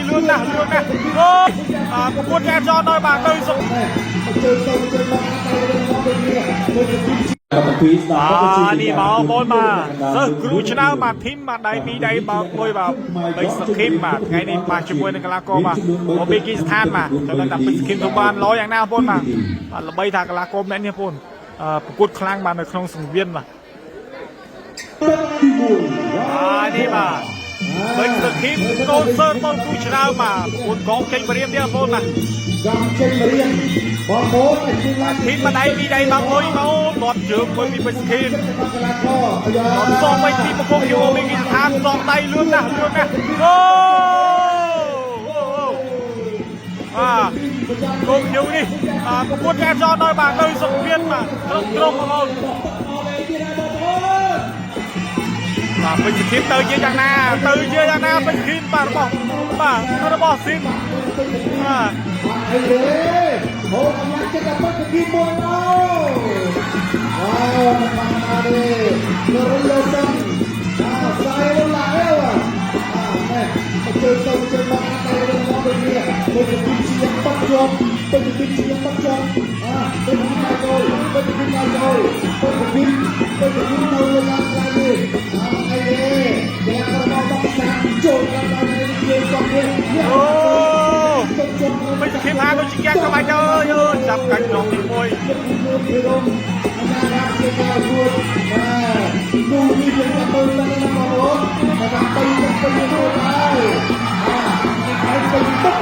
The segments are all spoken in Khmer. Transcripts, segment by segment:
លឿនណាស់អូប្រកួតកែចោដោយបាទទៅសុខនេះមកបនបាទសិស្សគ្រូឆ្នើបាទធីមបាទដៃពីរដៃបើកមួយបាទបីសខីមបាទថ្ងៃនេះបាទជាមួយនឹងកីឡាករបាទមកពីគីស្ថានបាទទៅដល់តែពីសខីមទៅបានលយយ៉ាងណាបងបាទល្បីថាកីឡាករម្នាក់នេះបងប្រកួតខ្លាំងបាទនៅក្នុងសង្វៀនបាទនេះបាទពេញសខីមកូនសើបងគ្រូឆ្នើបាទប្រកួតកងចេញបរៀនទៀតបងបាទកងចេញបរៀនបងប្អូនធីមដៃពីរដៃបើកមួយមកបាត់ជើងមួយពីពេញសខីមសំបីទីប្រកបយកពីគីស្ថានសំដៃលឿនណាស់អូកូនខ្ញុំនេះប្រកួតកែចោដោយបាទនៅសង្វៀនបាទត្រង់បងបាទពេញសខីមទៅជាយ៉ាងណាពេញសខីមបាទរបស់ស៊ីមអីទេហូបកម្លាំងចិត្តដល់ពេញសខីមមួយអូវ៉ាវមកទេនៅលើសិនស្អីឡាអើនេះទៅមកតែរបស់ដូចនេះពេញសខីមជាបាត់ជាប់ពេញសខីមជាបាត់ជាប់ពេញសខីមមកចូលពេញសខីមមកចូលពេញសខីមនៅលើឡើងខ្លាំងនេះអីទេយ៉ាងរបស់បោះសាចូលដល់នេះគាត់នេះអូពេញសខីមហាដូចជាយ៉ាងក្បាច់អើយចាប់កាច់ក្នុងទីមួយดูนี่เป็นการเปิดแล้วนะบอลนะครับไปยังได้ไปตุ๊กก็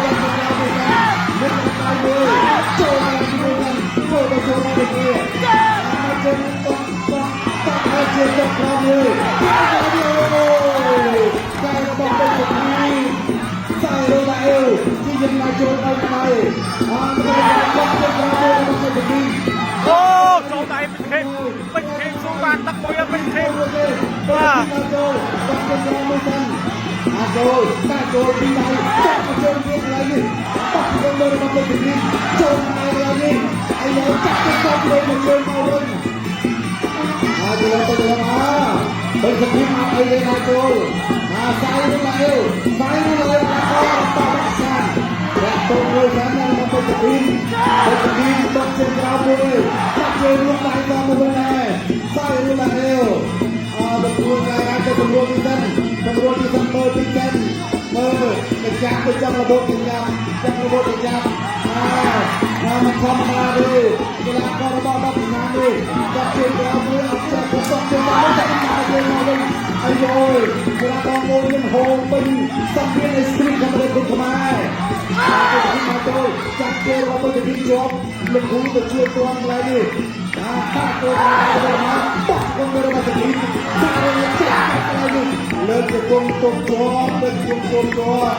ยังไม่ได้ไม่ได้เลยโจอะไรที่มันโจอะไรเนี่ยมาเจอต้องให้เจอกับเราเลยได้ต้องเป็นแบบนี้ใส่โรนัลโดที่ยังมาโจเอาไปไม่ได้ต้องเป็นเราเลยไม่ใช่แบบนี้អូចូលដៃពេញខេងស៊ូបានទឹកមួយពេញខេងបាទចូលពីដៃចាក់ចូលទៀតឡើងនេះបាក់ចូលលើមកពេញនេះចូលមកឡើងនេះអាយចាក់ចូលលើមកចូលមកវិញចូលទៅពេញសភីមកអីទេណាចូលសាយទៅឡើងសាយទៅឡើងអត់តបសាតែទៅមួយខាងមកពេញសភីតជាក្រៅមួយចាក់ចូលរួមដៃដល់មកវិញដែរសាយទៅឡើងប្រគួតការទៅប្រគួតទីសិនមើលពីចិនមើលទៅចាក់ទៅចាំរបបទីយ៉ាមិនធម្មតាទេកីឡាកររបស់បាត់ពីណានេះចាប់ជាក្រៅមួយអត់ចាក់ទៅសក់ទៅមកតែមកវិញអាយអូយកីឡាករមួយនឹងហូរពេញសក់មានស្ទ្រីកម្ពុជាខ្មែរមកទៅចាប់ជារបស់ទៅទីជាប់លោកគ្រូទៅជួយទាន់ឡើយនេះតាទៅមកបាក់ទៅរបស់ទៅទីលើកគង់ទុំជាប់លើកគង់ទុំជាប់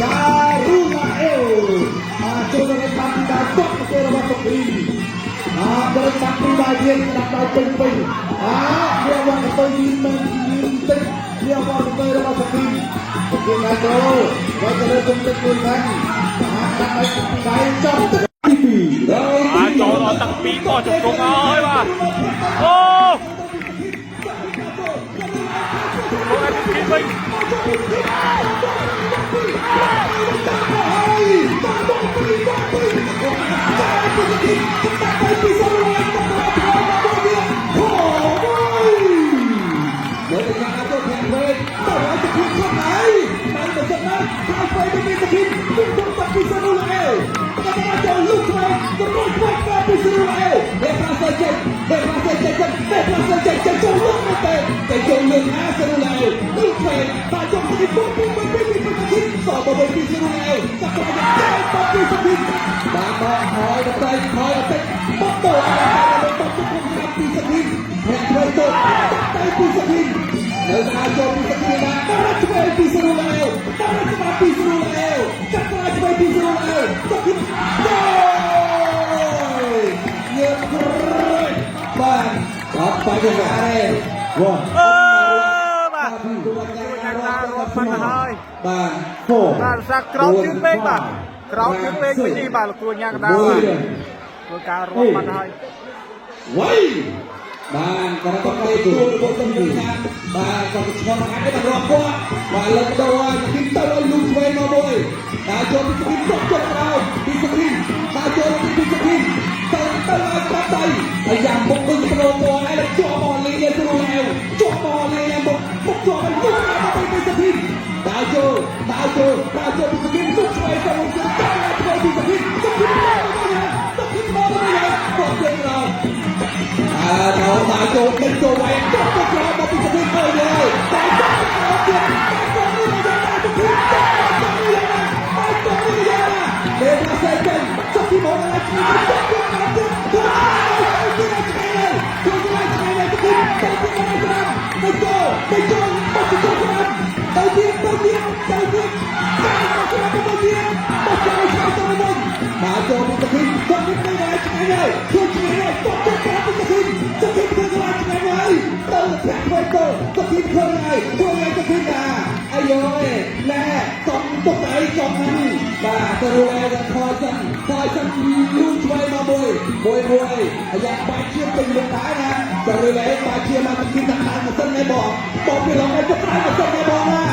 ការូឡាអេលចូលទៅតាមដាតុកទៅរបស់សុភីបរិបត្តិពីយើងដាក់ដល់ពេញវាវត្តទៅមានតិចវាវត្តទៅរបស់សុភីពីណាចូលវាទៅលើទុំទឹកមួយហ្នឹងដាក់ឲ្យដៃចំទី2ចូលដល់ទឹក2បោះជង្គង់ហើយបាទអូវិញ បាទសាក្រោតជើងពេកបាទក្រោតជើងពេកវិញនេះបាទលោកគ្រូញ៉ាំកដាលបាទធ្វើការរត់បាត់ហើយវៃបានក៏ទៅទទួលរបស់សំខាន់ បាទក៏ឆ្លងកាត់ទៅរកគាត់បាទលើកដោហើយពីទៅឲ្យលូឆ្វេងមកមួយបាទចូលពីស្គីចុកដល់ពីស្គីបាទចូលពីស្គីទៅឲ្យបាត់ដៃហើយយ៉ាងមុខវិញប្រឡងមកហើយជាប់មកលេងទៅរួចហើយជាប់មកលេងមកជាប់ហើយទៅពីស្គីបាទចូលពីស្គីទៅឆ្វេងទៅពីស្គីទៅពីស្គីមកគាត់ចេញដល់ដល់មកចូលទៅចូលឯងទៅមកពីស្គីទៅហើយតែDia selesaikan Saksi bawa lagi Ayo, nah, tong tay tong nan, bah, terus koi chân luôn chơi mà bồi, yang bài chia từng một cái nè, terus bài chia mà từng cái thằng mà sân này bỏ cái lòng này chụp cái mà sân này bỏ nè,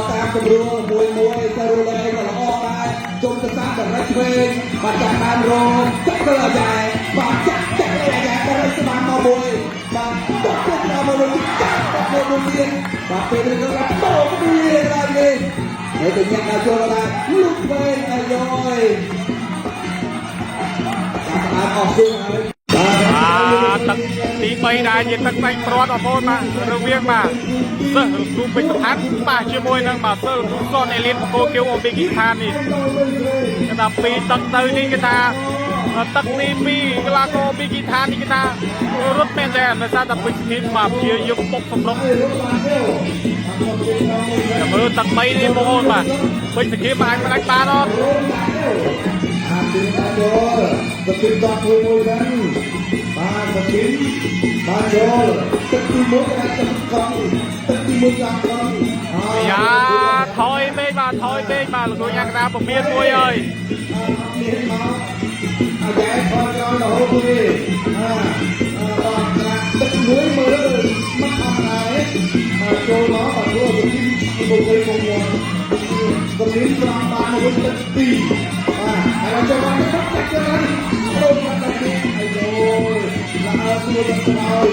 tam cầm rùa mồi, terus là lo cái, trong cái sát là rách về, bà chặt bàn rồi, chắc là dài, bà chắc là dài, cái này sẽ bán mà bồi, bà tốt nhất là mà bồi chắc là bồi tiền, bà về đây là tổ cái bồi ra đi. Để tự nhiên là cho ra lúc bên rồi các học sinhទឹកទី3ដែរជាទឹកផ្នែកប្រវត្តិបងប្អូនបាទរវាងបាទសិស្សគ្រូពេជ្រឋានបាទជាមួយនឹងបាទសិស្សគ្រូសនអេលៀនបកគោគៀវអូបេគីស្ថាននេះគេថាពីទឹកទៅនេះគេថាទឹកទី2កីឡាករអូបេគីស្ថាននេះគេថារត់មែនតែដោយសារតែពេជ្រធីមបាទព្យាយាមបុកសម្រុកមើលទឹក3នេះបងប្អូនបាទពេជ្រធីមអាចផ្ដាច់បានអត់Ketika kemudian masa tim majol tertimur tertimur យ៉ាថយពេកបាទលោកញ៉ាំកណ្ដាលពមៀនមួយអើយមានមកអាយ៉ែថយក្រោយរហូតទេទឹកមួយមើលមកអត់ដែរចូលមកអត់រួចទីបុកវិញមកក៏មានប្រងបានវិញទឹកទីហើយចូលមកទឹកទឹកទៅចូលមកទឹកនេះអាយឡាអើជួយទៅហើយ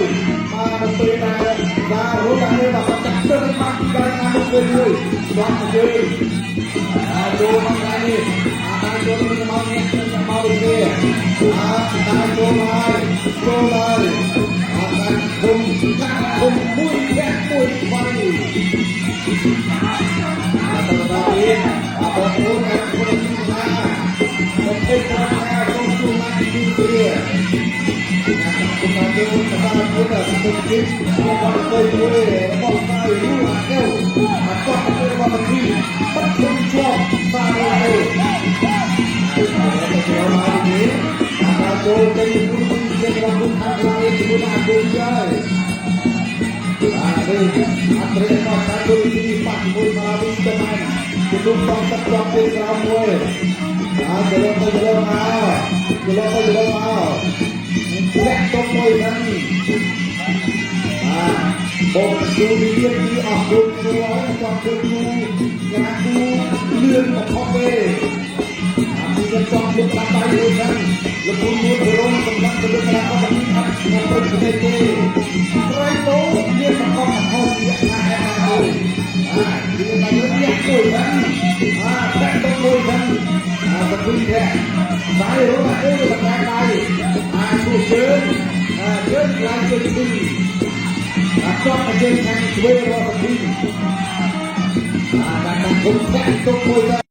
មកទៅដែរបាទរត់ដែរបាទទឹកទៅមកពីដល់ណាមកវិញមួយដល់មកយើងចូលមកនេះចូលមកនេះមកវិញទេដល់ចូលហើយគុំមួយแค่មួយបាយអត់ដល់ទៀតអត់ទៅណាគុំណាគុំទៅណាគុំទៅណាទីទីគុំមកទៅតាមគុំទៅទីគុំមកទៅមួយមកទៅយូរកែវអត់ទៅមកទីបាត់គុំជាប់តាមទៅចូលមកនេះចូលទៅគុំជារបស់គុំខាងក្រៅជាមួយអាគុំយាយAkhirnya pasal ini Pak Ibu Mari teman Belum pasal terakhir kamu Jelok mau Lek tomoy nani Bông chú liệt đi aku Keluar aku Yang aku Lươn một khó bê Aku yang chọn được là tay luôn kan Lebih mudah dorong Tentang kedua kenapa Terlihat Ngobrol kedete Try to Dia sempat Mau dia Nah Dia banyak dia Koi kan Tak tomoy kan Tapi dia Saya rumah itu Sampai kali Aku jen Jen lanjut ini Aku akan jen Yang dua Rumah ini Dan aku Tak tomoy kan